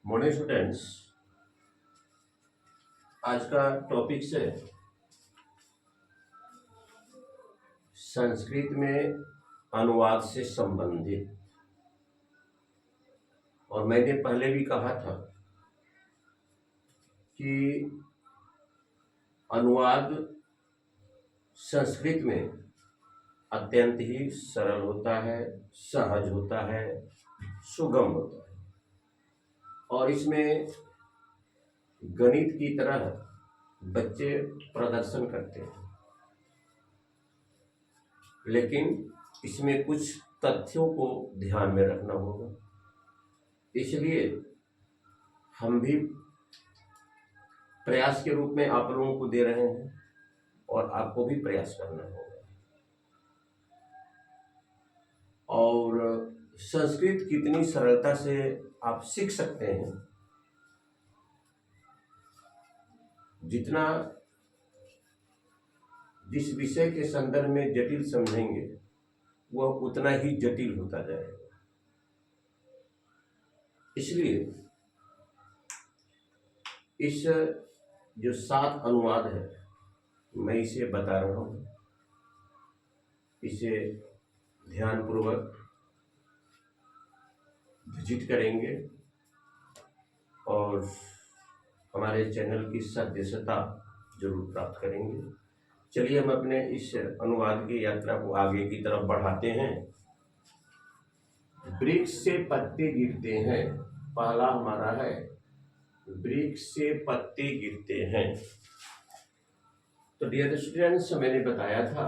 Morning students, आज का topic है संस्कृत में अनुवाद से संबंधित। और मैंने पहले भी कहा था कि अनुवाद संस्कृत में अत्यंत ही सरल होता है, सहज होता है, सुगम होता है और इसमें गणित की तरह बच्चे प्रदर्शन करते हैं। लेकिन इसमें कुछ तथ्यों को ध्यान में रखना होगा, इसलिए हम भी प्रयास के रूप में आप लोगों को दे रहे हैं और आपको भी प्रयास करना होगा। और संस्कृत कितनी सरलता से आप सीख सकते हैं, जितना जिस विषय के संदर्भ में जटिल समझेंगे वह उतना ही जटिल होता जाएगा। इसलिए इस जो 7 अनुवाद है मैं इसे बता रहा हूँ, इसे ध्यानपूर्वक विजिट करेंगे और हमारे चैनल की सदस्यता जरूर प्राप्त करेंगे। चलिए हम अपने इस अनुवाद की यात्रा को आगे की तरफ बढ़ाते हैं। वृक्ष से पत्ते गिरते हैं, पहला हमारा है वृक्ष से पत्ते गिरते हैं। तो डियर स्टूडेंट्स, मैंने बताया था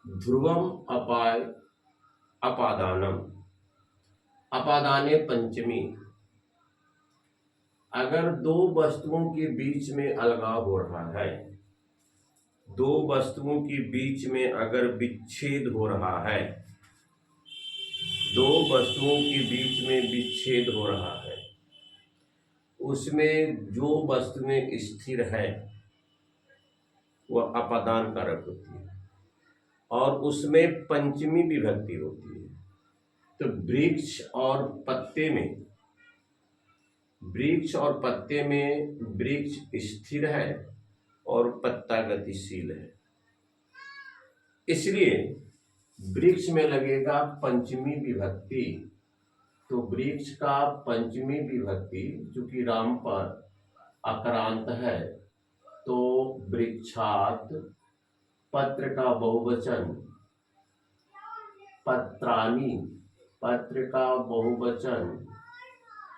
ध्रुवम अपाय अपादानम, अपादाने पंचमी। अगर दो वस्तुओं के बीच में अलगाव हो रहा है, दो वस्तुओं के बीच में अगर विच्छेद हो रहा है, दो वस्तुओं के बीच में विच्छेद हो रहा है, उसमें जो वस्तुएं स्थिर है वह अपादान कारक होती है और उसमें पंचमी विभक्ति होती है। तो वृक्ष और पत्ते में वृक्ष स्थिर है और पत्ता गतिशील है, इसलिए वृक्ष में लगेगा पंचमी विभक्ति। तो वृक्ष का पंचमी विभक्ति चूंकि राम पर आक्रांत है, तो वृक्षात, पत्र का बहुवचन पत्राणि, पत्र का बहुवचन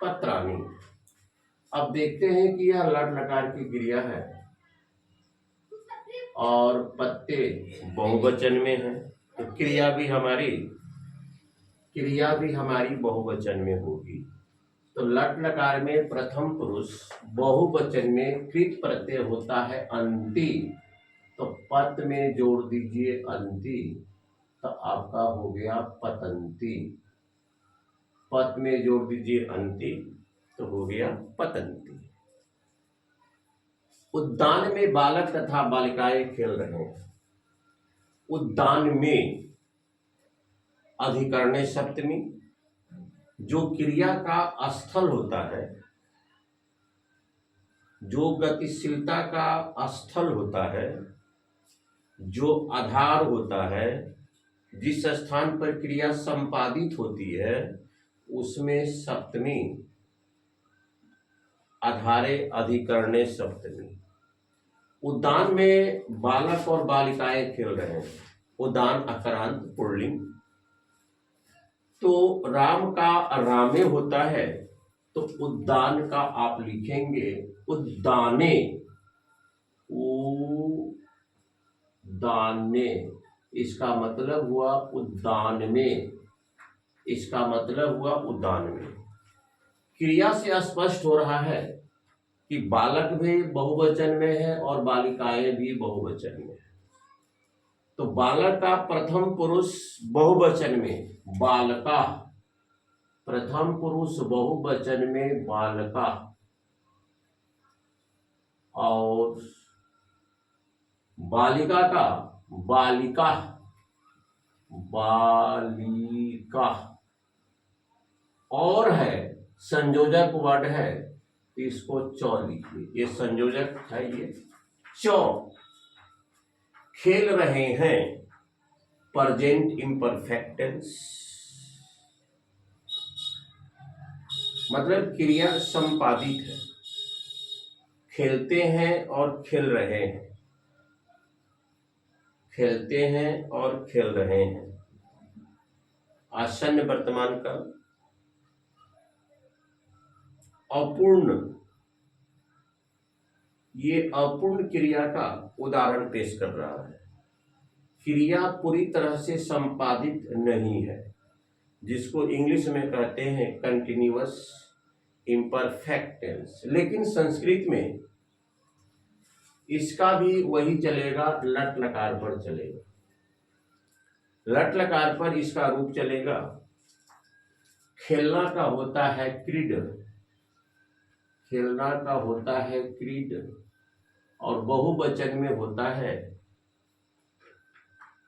पत्राणि। अब देखते हैं कि यह लट लकार की क्रिया है और पत्ते बहुवचन में है, तो क्रिया भी हमारी बहुवचन में होगी। तो लट लकार में प्रथम पुरुष बहुवचन में कृत प्रत्यय होता है अंति, तो पत में जोड़ दीजिए अंति, तो आपका हो गया पतंती। पत में जोड़ दीजिए अंति, तो हो गया पतंती। उद्यान में बालक तथा बालिकाएं खेल रहे हैं। उद्यान में अधिकरणे सप्तमी, जो क्रिया का स्थल होता है, जो गतिशीलता का स्थल होता है, जो आधार होता है, जिस स्थान पर क्रिया संपादित होती है उसमें सप्तमी, आधारे अधिकरणे सप्तमी। उद्यान में बालक और बालिकाएं खेल रहे हैं। उद्यान अकारांत पुल्लिंग, तो राम का रामे होता है, तो उद्यान का आप लिखेंगे उद्याने, उद्याने। इसका मतलब हुआ उद्यान में, इसका मतलब हुआ उद्यान में। क्रिया से स्पष्ट हो रहा है कि बालक भी बहुवचन में है और बालिकाएं भी बहुवचन में है। तो बालक का प्रथम पुरुष बहुवचन में बालका, प्रथम पुरुष बहुवचन में बालका, और बालिका का बालिका, बालिका। और है, संयोजक वर्ड है, तो इसको चौ लिखिए। ये संयोजक है, ये चौ। खेल रहे हैं, प्रेजेंट इम्परफेक्ट टेंस, मतलब क्रिया संपादित है। खेलते हैं और खेल रहे हैं, खेलते हैं और खेल रहे हैं। आसन्न वर्तमान काल। अपूर्ण, ये अपूर्ण क्रिया का उदाहरण पेश कर रहा है। क्रिया पूरी तरह से संपादित नहीं है, जिसको इंग्लिश में कहते हैं कंटिन्यूअस इम्परफेक्ट टेंस। लेकिन संस्कृत में इसका भी वही चलेगा, लट लकार पर चलेगा। लट लकार पर इसका रूप चलेगा। खेलना का होता है क्रीड, खेलना का होता है क्रीड, और बहुवचन में होता है,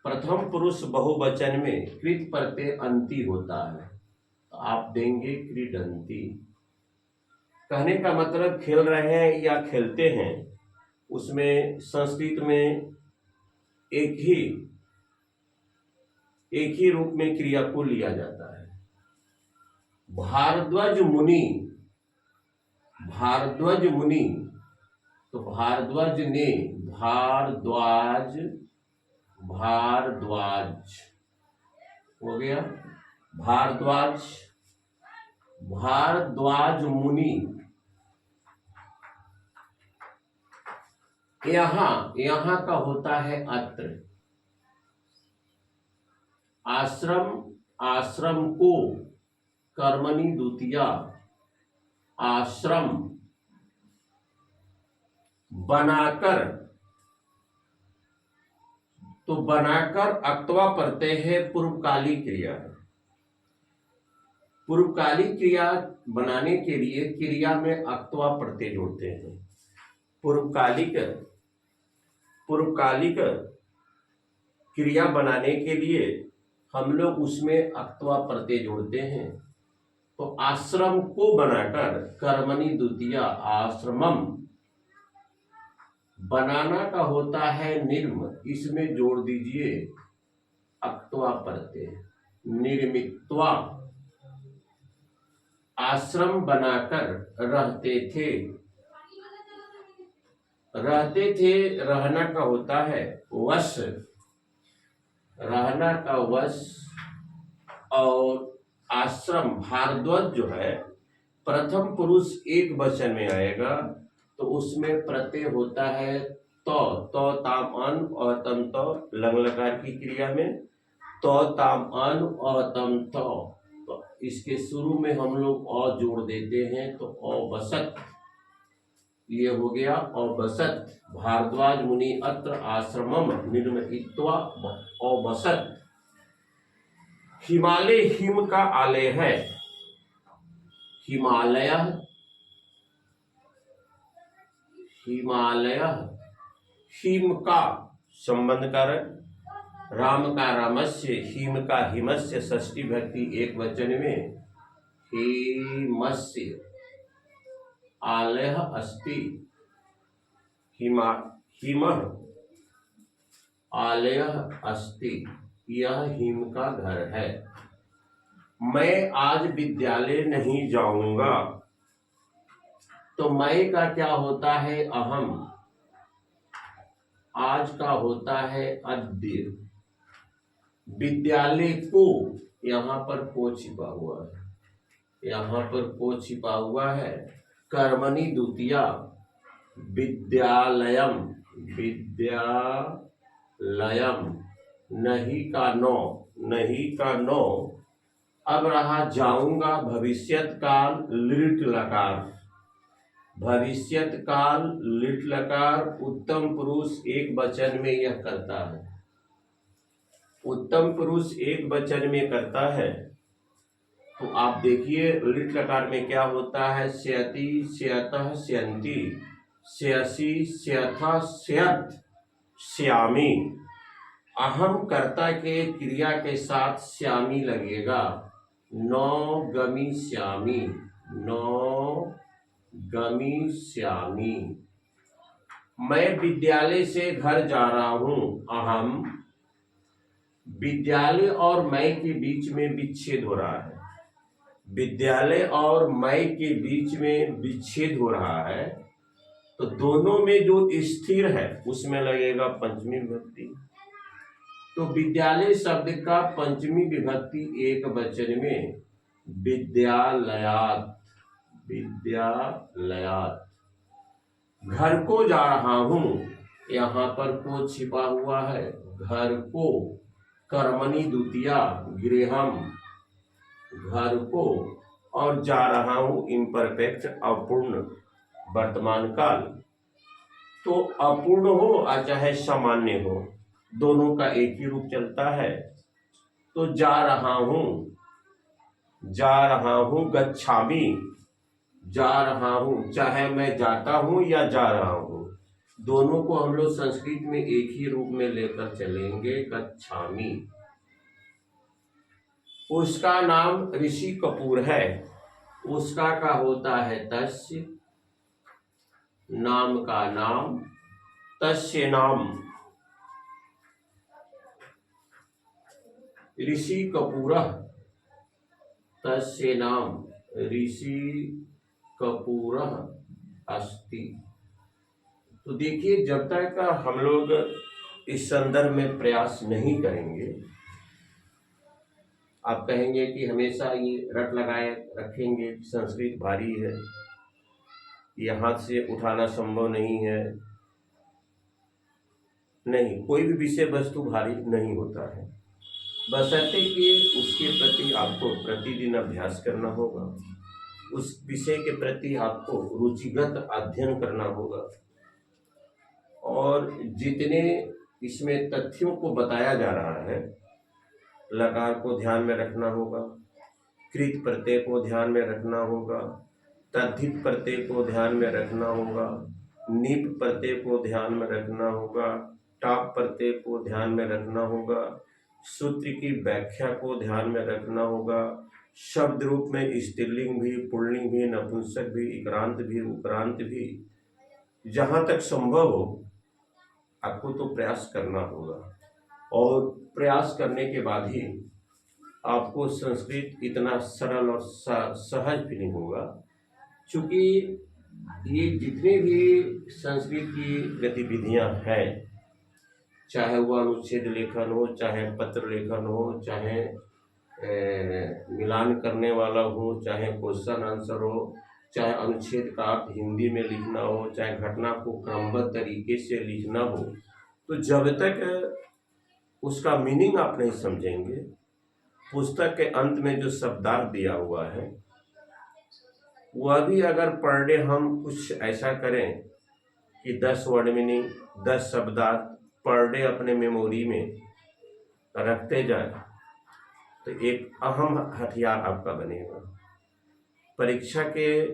प्रथम पुरुष बहुवचन में कृत प्रत्यय अंति होता है, तो आप देंगे क्रीडंती। कहने का मतलब खेल रहे हैं या खेलते हैं, उसमें संस्कृत में एक ही रूप में क्रिया को लिया जाता है। भारद्वाज मुनि, भारद्वाज मुनि, तो भारद्वाज ने, भारद्वाज, भारद्वाज हो गया, भारद्वाज, भारद्वाज मुनि। यहां का होता है अत्र। आश्रम, आश्रम को, कर्मणि द्वितीया, आश्रम। बनाकर, तो बनाकर अक्तवा प्रत्यय है, पूर्वकालिक क्रिया है। पूर्वकालिक क्रिया बनाने के लिए क्रिया में अक्तवा प्रत्यय जोड़ते हैं। पूर्वकालिक क्रिया बनाने के लिए हम लोग उसमें अक्तवा प्रत्यय जोड़ते हैं। तो आश्रम को बनाकर, कर्मणि द्वितीया, आश्रमम। बनाना का होता है निर्म, इसमें जोड़ दीजिए अक्तवा प्रत्यय, निर्मित्वा। आश्रम बनाकर रहते थे, रहते थे, रहना का होता है वश, रहना का वश। और आश्रम, भारद्वाज जो है, प्रथम पुरुष एक वचन में आएगा, तो उसमें प्रत्यय होता है तो ताम अन और तम तो, लंग लकार की क्रिया में तो ताम अन और तम तो इसके शुरू में हम लोग अ जोड़ देते हैं, तो अवसत, ये हो गया अवसत। भारद्वाज मुनि अत्र आश्रमम निर्मित्वा अवसत। हिमालय, हिम का आलय है, हिमालय, हिमालय। हिम का संबंध कारक, राम का रामस्य, हिम का हिमस्य, षष्ठी भक्ति एक वचन में, हिमस्य। आलय अस्ति, हिमः आलय अस्ति, यह हिम का घर है। मैं आज विद्यालय नहीं जाऊंगा, तो मैं का क्या होता है अहम, आज का होता है अद्य। विद्यालय को, यहाँ पर को छिपा हुआ है, यहाँ पर को छिपा हुआ है। कर्मणि द्वितीया, विद्यालयम, विद्यालयम। नहीं का नो, नहीं का नो। अब रहा जाऊंगा, भविष्यत काल लिट लकार, भविष्यत काल लिट लकार। उत्तम पुरुष एक वचन में यह करता है, उत्तम पुरुष एक वचन में करता है। तो आप देखिए लिट लकार में क्या होता है, स्यति, स्यतः, स्यन्ति, स्यसि, स्यथा, स्यत्, श्यामी। अहम कर्ता के क्रिया के साथ श्यामी लगेगा, नौगमिष्यामि, नौगमिष्यामि। मैं विद्यालय से घर जा रहा हूं। अहम, विद्यालय और मैं के बीच में विच्छेद हो रहा है। विद्यालय और मैं के बीच में विच्छेद हो रहा है, तो दोनों में जो स्थिर है उसमें लगेगा पंचमी विभक्ति। तो विद्यालय शब्द का पंचमी विभक्ति एक वचन में विद्यालयात्, विद्यालयात्। घर को जा रहा हूं, यहाँ पर को छिपा हुआ है। घर को, कर्मणि द्वितीया गृहम, घर को, और जा रहा हूं इम्परफेक्ट अपूर्ण वर्तमान काल। तो अपूर्ण हो और चाहे सामान्य हो, दोनों का एक ही रूप चलता है। तो जा रहा हूं, जा रहा हूं गच्छामि, जा रहा हूं, चाहे मैं जाता हूं या जा रहा हूं, दोनों को हम लोग संस्कृत में एक ही रूप में लेकर चलेंगे, गच्छामि। उसका नाम ऋषि कपूर है। उसका का होता है तस्य, नाम का नाम, तस्य नाम। ऋषि कपूरः, तस्य नाम ऋषि कपूरः अस्ति। तो देखिए, जब तक हम लोग इस संदर्भ में प्रयास नहीं करेंगे, आप कहेंगे कि हमेशा ये रट लगाए रखेंगे, संस्कृत भारी है, ये हाथ से उठाना संभव नहीं है। नहीं, कोई भी विषय वस्तु भारी नहीं होता है, बशर्ते कि उसके प्रति आपको प्रतिदिन अभ्यास करना होगा, उस विषय के प्रति आपको रुचिगत अध्ययन करना होगा, और जितने इसमें तथ्यों को बताया जा रहा है, लकार को ध्यान में रखना होगा, कृत प्रत्यय को ध्यान में रखना होगा, तद्धित प्रत्यय को ध्यान में रखना होगा, नीप प्रत्यय को ध्यान में रखना होगा, टाप प्रत्यय को ध्यान में रखना होगा, सूत्र की व्याख्या को ध्यान में रखना होगा, शब्द रूप में स्त्रीलिंग भी, पुल्लिंग भी, नपुंसक भी, इक्रांत भी, उपरांत भी, जहाँ तक संभव हो आपको तो प्रयास करना होगा। और प्रयास करने के बाद ही आपको संस्कृत इतना सरल और सहज फीलिंग होगा। चूँकि ये जितने भी संस्कृत की गतिविधियां हैं, चाहे वह अनुच्छेद लेखन हो, चाहे पत्र लेखन हो, चाहे मिलान करने वाला हो, चाहे क्वेश्चन आंसर हो, चाहे अनुच्छेद का अर्थ हिंदी में लिखना हो, चाहे घटना को क्रमबद्ध तरीके से लिखना हो, तो जब तक उसका मीनिंग आप नहीं समझेंगे, पुस्तक के अंत में जो शब्दार्थ दिया हुआ है वह भी अगर पर डे हम कुछ ऐसा करें कि 10 वर्ड मीनिंग, 10 शब्दार्थ पर डे अपने मेमोरी में रखते जाए, तो एक अहम हथियार आपका बनेगा। परीक्षा के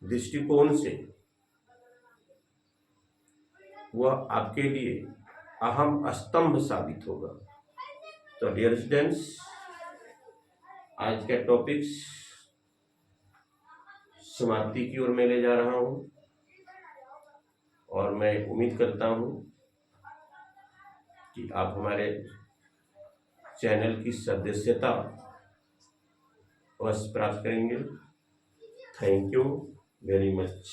दृष्टिकोण से वह आपके लिए अहम स्तंभ साबित होगा। तो डियर स्टूडेंट्स, आज का टॉपिक्स समाप्ति की ओर मैं ले जा रहा हूं, और मैं उम्मीद करता हूं कि आप हमारे चैनल की सदस्यता अवश्य प्राप्त करेंगे। Thank you very much.